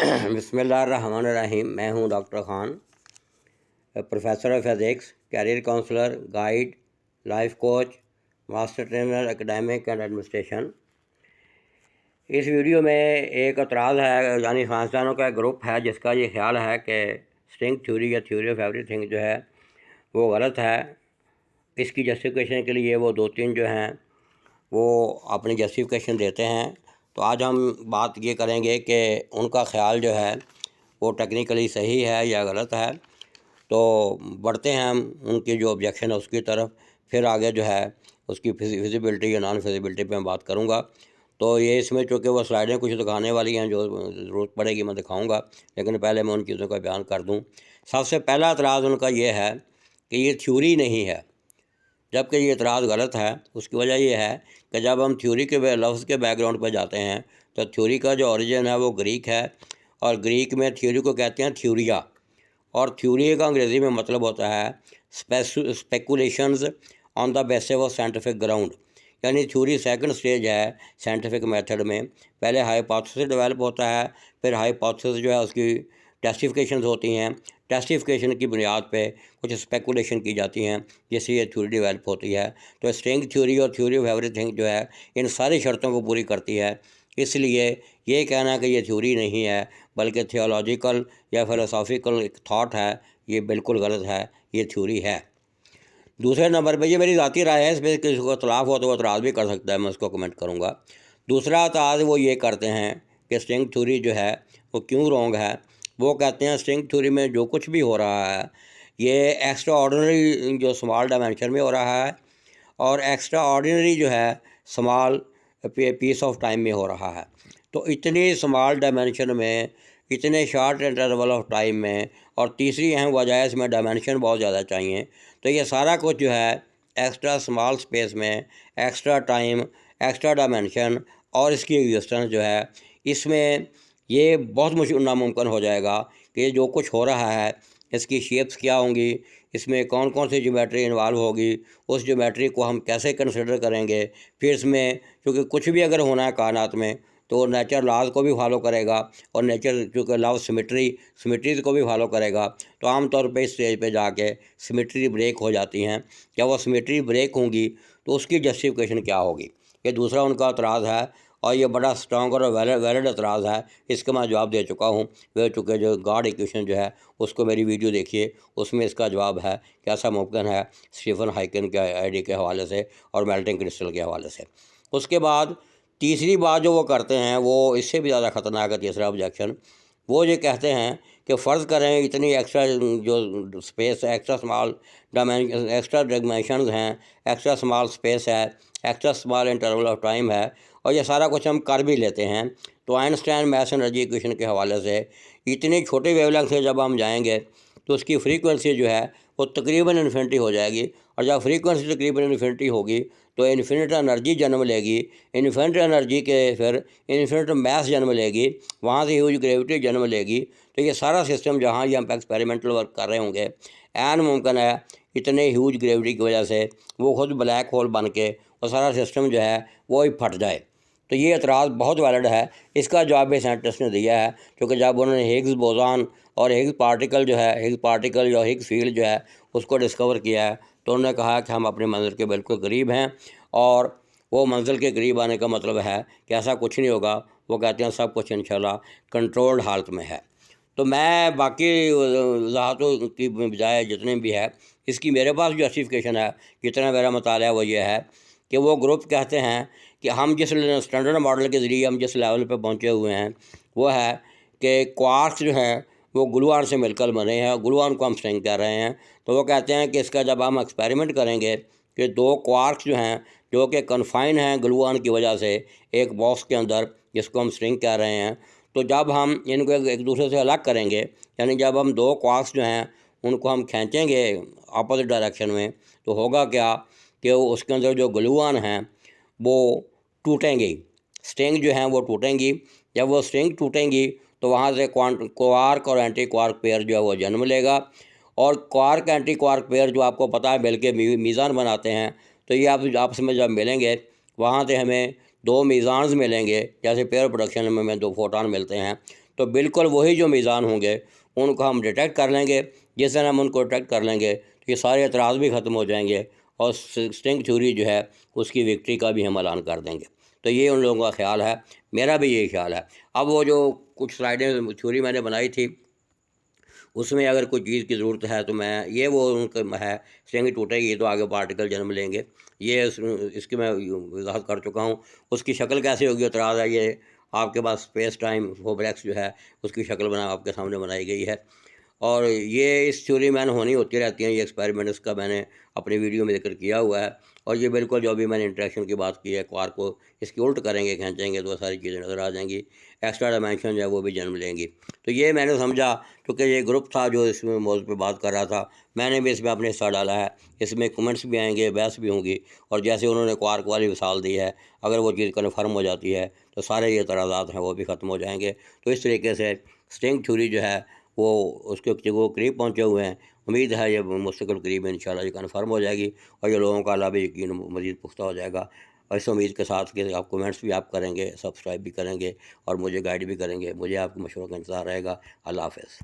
بسم اللہ الرحمن الرحیم۔ میں ہوں doctor Khan, professor of physics, career counsellor, guide, life coach, master trainer academic and administration. اس ویڈیو میں ایک اعتراض ہے، یعنی سائنسدانوں کا ایک گروپ ہے جس کا یہ خیال ہے کہ اسٹرنگ تھیوری یا تھیوری آف ایوری تھنگ جو ہے وہ غلط ہے۔ اس کی جسٹیفیکیشن کے لیے وہ دو تین جو ہیں وہ اپنی جسٹیفیکیشن دیتے ہیں۔ تو آج ہم بات یہ کریں گے کہ ان کا خیال جو ہے وہ ٹیکنیکلی صحیح ہے یا غلط ہے۔ تو بڑھتے ہیں ہم ان کی جو آبجیکشن ہے اس کی طرف، پھر آگے جو ہے اس کی فیزیبلٹی یا نان فیزیبلٹی پہ میں بات کروں گا۔ تو یہ اس میں چونکہ وہ سلائڈیں کچھ دکھانے والی ہیں، جو ضرورت پڑے گی میں دکھاؤں گا، لیکن پہلے میں ان چیزوں کا بیان کر دوں۔ سب سے پہلا اعتراض ان کا یہ ہے کہ یہ تھیوری نہیں ہے، جبکہ یہ اعتراض غلط ہے۔ اس کی وجہ یہ ہے کہ جب ہم تھیوری کے لفظ کے بیک گراؤنڈ پہ جاتے ہیں تو تھیوری کا جو اوریجن ہے وہ گریک ہے، اور گریک میں تھیوری کو کہتے ہیں تھیوریا، اور تھیوری کا انگریزی میں مطلب ہوتا ہے speculations on the basis of scientific ground. یعنی تھیوری سیکنڈ سٹیج ہے سائنٹیفک میتھڈ میں۔ پہلے ہائیپوتھیسس ڈیولپ ہوتا ہے، پھر ہائیپوتھیسس جو ہے اس کی ٹیسٹیفیکیشنز ہوتی ہیں، ٹیسٹیفیکیشن کی بنیاد پہ کچھ اسپیکولیشن کی جاتی ہیں، جس سے یہ تھیوری ڈیولپ ہوتی ہے۔ تو اسٹرنگ تھیوری اور تھیوری آف ایوری تھنگ جو ہے ان ساری شرطوں کو پوری کرتی ہے۔ اس لیے یہ کہنا کہ یہ تھیوری نہیں ہے بلکہ تھیولوجیکل یا فلسافیکل ایک تھاٹ ہے، یہ بالکل غلط ہے، یہ تھیوری ہے۔ دوسرے نمبر پہ یہ میری ذاتی رائے ہے، اس پہ کسی کو اختلاف ہو تو وہ اعتراض بھی کر سکتا ہے، میں اس کو کمنٹ کروں گا۔ دوسرا اعتراض وہ یہ کرتے ہیں کہ اسٹرنگ تھیوری جو ہے وہ کیوں رونگ ہے۔ وہ کہتے ہیں اسٹرنگ تھیوری میں جو کچھ بھی ہو رہا ہے یہ ایکسٹرا آرڈنری جو سمال ڈائمینشن میں ہو رہا ہے، اور ایکسٹرا آرڈنری جو ہے سمال پیس آف ٹائم میں ہو رہا ہے۔ تو اتنی سمال ڈائمینشن میں، اتنے شارٹ انٹرول آف ٹائم میں، اور تیسری اہم وجہ ہے اس میں ڈائمینشن بہت زیادہ چاہیے۔ تو یہ سارا کچھ جو ہے ایکسٹرا سمال سپیس میں، ایکسٹرا ٹائم، ایکسٹرا ڈائمینشن اور اس کی ایگزسٹنس جو ہے، اس میں یہ بہت ناممکن ہو جائے گا کہ جو کچھ ہو رہا ہے اس کی شیپس کیا ہوں گی، اس میں کون کون سی جیومیٹری انوالو ہوگی، اس جیومیٹری کو ہم کیسے کنسیڈر کریں گے۔ پھر اس میں کیونکہ کچھ بھی اگر ہونا ہے کائنات میں تو نیچر لاز کو بھی فالو کرے گا، اور نیچر چونکہ لاؤ سمیٹریز کو بھی فالو کرے گا۔ تو عام طور پہ اس اسٹیج پہ جا کے سمیٹری بریک ہو جاتی ہیں۔ جب وہ سمیٹری بریک ہوں گی تو اس کی جسٹیفیکیشن کیا ہوگی، یہ دوسرا ان کا اعتراض ہے، اور یہ بڑا اسٹرانگ اور ویلڈ اعتراض ہے۔ اس کا میں جواب دے چکا ہوں، چونکہ جو گاڈ ایکویشن جو ہے اس کو میری ویڈیو دیکھیے، اس میں اس کا جواب ہے کہ ایسا ممکن ہے اسٹیفن ہاکنگ کے آئیڈیا کے حوالے سے اور میلٹنگ کرسٹل کے حوالے سے۔ اس کے بعد تیسری بات جو وہ کرتے ہیں وہ اس سے بھی زیادہ خطرناک ہے۔ تیسرا آبجیکشن وہ یہ کہتے ہیں کہ فرض کریں اتنی ایکسٹرا جو space, extra small dimension, extra dimensions ہیں، ایکسٹرا سمال اسپیس ہے، extra small interval of time ہے، اور یہ سارا کچھ ہم کر بھی لیتے ہیں، تو آئنسٹائن میس انرجی ایکویشن کے حوالے سے اتنی چھوٹی ویو لینتھ سے جب ہم جائیں گے تو اس کی فریکوینسی جو ہے وہ تقریباً انفینٹی ہو جائے گی، اور جب فریکوینسی تقریباً انفینٹی ہوگی تو انفینٹ انرجی جنم لے گی، انفینٹ انرجی کے پھر انفینٹ میس جنم لے گی، وہاں سے ہیوج گریوٹی جنم لے گی۔ تو یہ سارا سسٹم جہاں یہ ہم ایکسپیریمنٹل ورک کر رہے ہوں گے، عین ممکن ہے اتنے ہیوج گریوٹی کی وجہ سے وہ خود بلیک ہول بن کے وہ سارا سسٹم جو ہے وہ ہی پھٹ جائے۔ تو یہ اعتراض بہت ویلڈ ہے۔ اس کا جواب بھی سائنٹسٹ نے دیا ہے، کیونکہ جب انہوں نے ہگز بوزان اور ہگز پارٹیکل جو ہے، ہگز پارٹیکل جو ہگز فیلڈ جو ہے اس کو ڈسکور کیا ہے، تو انہوں نے کہا کہ ہم اپنے منزل کے بالکل قریب ہیں، اور وہ منزل کے قریب آنے کا مطلب ہے کہ ایسا کچھ نہیں ہوگا۔ وہ کہتے ہیں سب کچھ انشاءاللہ کنٹرولڈ حالت میں ہے۔ تو میں باقی وضاحتوں کی بجائے جتنے بھی ہے اس کی میرے پاس جو جسٹیفیکیشن ہے، جتنا میرا مطالعہ وہ یہ ہے کہ وہ گروپ کہتے ہیں کہ ہم جس اسٹینڈرڈ ماڈل کے ذریعے ہم جس لیول پہ پہنچے ہوئے ہیں وہ ہے کہ کوارکس جو ہیں وہ گلوان سے مل کر بنے ہیں، گلوان کو ہم اسٹرنگ کہہ رہے ہیں۔ تو وہ کہتے ہیں کہ اس کا جب ہم ایکسپیریمنٹ کریں گے کہ دو کوارکس جو ہیں جو کہ کنفائن ہیں گلوان کی وجہ سے ایک باکس کے اندر جس کو ہم اسٹرنگ کہہ رہے ہیں، تو جب ہم ان کو ایک دوسرے سے الگ کریں گے، یعنی جب ہم دو کوارکس جو ہیں ان کو ہم کھینچیں گے اپوزٹ ڈائریکشن میں، تو ہوگا کیا کہ اس کے اندر جو گلوان ہیں وہ ٹوٹیں گی، اسٹرنگ جو ہیں وہ ٹوٹیں گی۔ جب وہ اسٹرنگ ٹوٹیں گی تو وہاں سے کوارک اور اینٹی کوارک پیئر جو ہے وہ جنم لے گا، اور کوارک اینٹی کوارک پیئر جو آپ کو پتہ ہے مل کے میزان بناتے ہیں، تو یہ آپس میں جب ملیں گے وہاں سے ہمیں دو میزانز ملیں گے، جیسے پیئر پروڈکشن میں ہمیں دو فوٹان ملتے ہیں، تو بالکل وہی جو میزان ہوں گے ان کو ہم ڈیٹیکٹ کر لیں گے. جس دن ہم ان کو ڈیٹیکٹ کر لیں گے تو یہ سارے اعتراض بھی ختم ہو جائیں گے اور اسٹرنگ تھیوری جو ہے اس کی وکٹری کا بھی ہم اعلان کر دیں گے. تو یہ ان لوگوں کا خیال ہے، میرا بھی یہی خیال ہے. اب وہ جو کچھ سلائڈیں تھیوری میں نے بنائی تھی اس میں اگر کوئی چیز کی ضرورت ہے تو میں یہ وہ ان کا ہے اسٹرنگ ٹوٹے گی تو آگے پارٹیکل جنم لیں گے، یہ اس کی میں وضاحت کر چکا ہوں. اس کی شکل کیسے ہوگی اعتراض ہے، یہ آپ کے پاس اسپیس ٹائم فوبلیکس جو ہے اس کی شکل آپ کے سامنے بنائی گئی ہے. اور یہ اس تھیوری میں ہونی ہوتی رہتی ہیں، یہ ایکسپیریمنٹس کا میں نے اپنی ویڈیو میں ذکر کیا ہوا ہے. اور یہ بالکل جو ابھی میں نے انٹریکشن کی بات کی ہے، کوارک کو اس کی الٹ کریں گے، کھینچیں گے تو وہ ساری چیزیں نظر آ جائیں گی، ایکسٹرا ڈائمینشن جو ہے وہ بھی جنم لیں گی. تو یہ میں نے سمجھا کیونکہ یہ گروپ تھا جو اس میں موضوع پہ بات کر رہا تھا، میں نے بھی اس میں اپنے حصہ ڈالا ہے. اس میں کمنٹس بھی آئیں گے، بحث بھی ہوں گی، اور جیسے انہوں نے کوارک والی مثال دی ہے اگر وہ چیز کنفرم ہو جاتی ہے تو سارے یہ اعتراضات ہیں وہ بھی ختم ہو جائیں گے. تو اس طریقے سے اسٹرنگ تھیوری جو ہے وہ اس کے وہ قریب پہنچے ہوئے ہیں. امید ہے یہ مستقل قریب انشاءاللہ یہ کنفرم ہو جائے گی اور یہ لوگوں کا اللہ بھی یقین مزید پختہ ہو جائے گا. اور اس امید کے ساتھ کہ آپ کومنٹس بھی آپ کریں گے، سبسکرائب بھی کریں گے اور مجھے گائیڈ بھی کریں گے. مجھے آپ کے مشوروں کا انتظار رہے گا. اللہ حافظ.